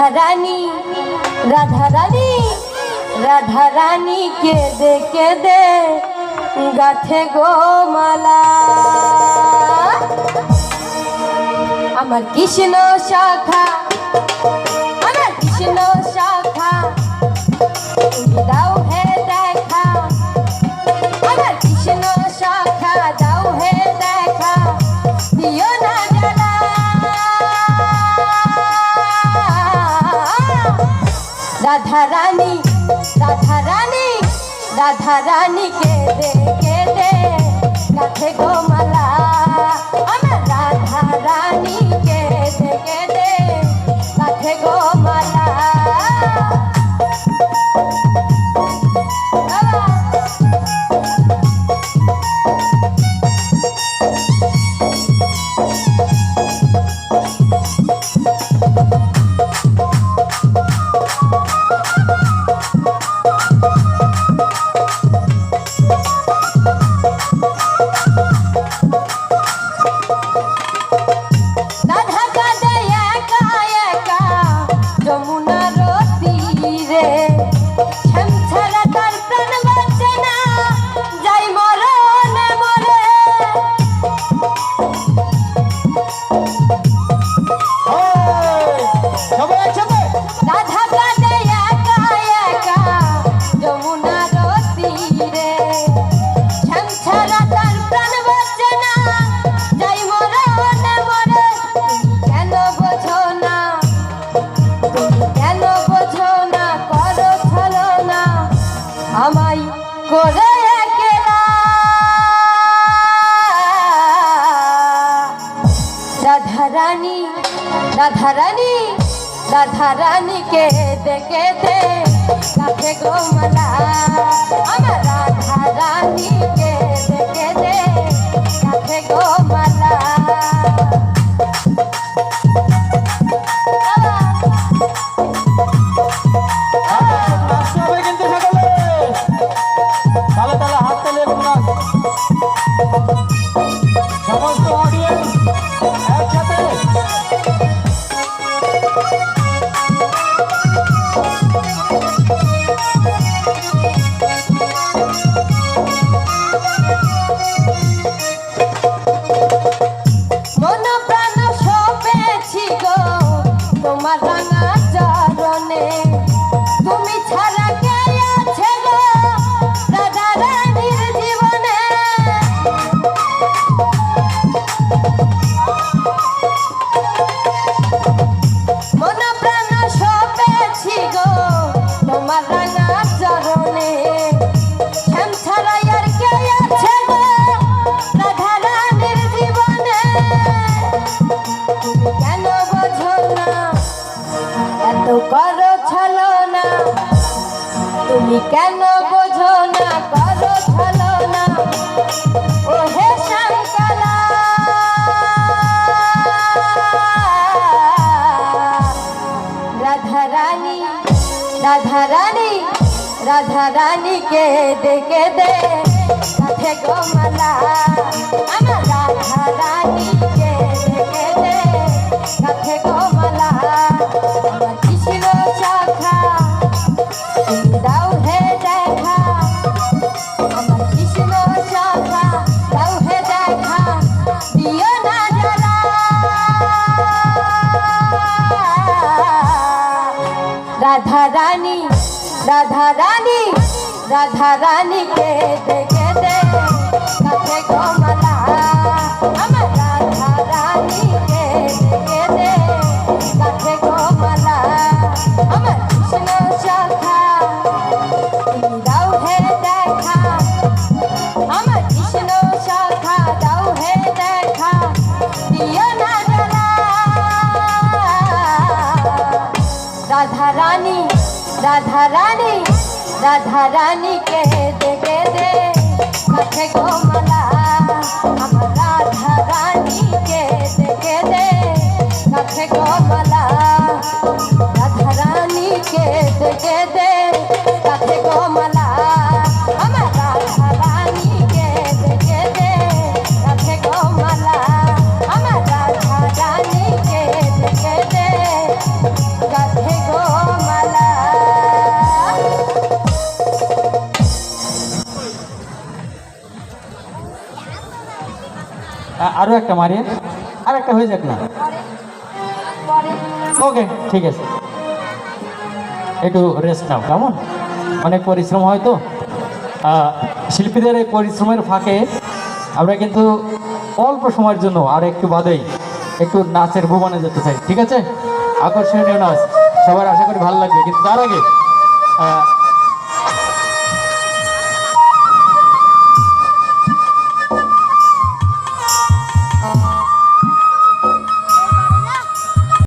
रानी राधा रानी राधा रानी के दे गाथे गो माला আমার কৃষ্ণ শাখা আমার কৃষ্ণ শাখা তুমি দাও হে দেখা আমার কৃষ্ণ শাখা দাও হে দেখা দিও না জ্বালা রাধা রানী রাধা রানী রাধা রানী কে দে গাথে গো মালা আমার রাধা রানী কে দে গাথে গো মালা আমায় করে একলা রাধা রানী রাধা রানী রাধা রানী কে দে গাথে গো মালা আমার রাধা রানী কে দে গাথে গো মালা সমস্ত অডিয়েন্স একসাথে মন প্রাণ সপেছি গো তোমার রাঙা চরণে তুমি ছাড়া কে আছে গো রাধা রানীর জীবনে মন প্রাণ সপেছি গো তোমার রাঙা চরণে শ্যাম ছাড়া আর কে আছে গো রাধা রানীর জীবনে তুমি কেন বোঝো না এত করো ছলনা তুমি কেন বোঝো না করো ছলনা ও হে শ্যামকালা রাধা রানী রাধা রানী রাধা রানী কে দে গাথে গো মালা আমার রাধা রানী কে দে গাথে গো মালা আমার কৃষ্ণ শাখা তুমি দাও হে দেখা আমার কৃষ্ণ শাখা দাও হে দেখা দিও না জ্বালা রাধা রানী রাধা রানী রাধা রানী কে দে গাথে গো মালা আমার রাধা রানী কে দে গাথে গো মালা আমার কৃষ্ণ শাখা তুমি দাও হে দেখা আমার কৃষ্ণ শাখা দাও হে দেখা দিও না জ্বালা রাধা রানী রাধা রানী রাধা রানী কে দে গাথে গো মালা আমার রাধা রানী কে দে গাথে গো মালা রাধা রানী কে দে গাথে গো মালা আমার রাধা রানী কে দে গাথে গো মালা আমার রাধা রানী কে দে গাথে আরও একটা মারিয়ে আর একটা হয়ে যাক না। ওকে ঠিক আছে, একটু রেস্ট নাও, কেমন? অনেক পরিশ্রম হয় তো। শিল্পীদের এই পরিশ্রমের ফাঁকে আমরা কিন্তু অল্প সময়ের জন্য আর একটু বাদেই একটু নাচের ভুবনে যেতে চাই, ঠিক আছে? আকর্ষণীয় নাচ, সবার আশা করি ভালো লাগবে, কিন্তু তার আগে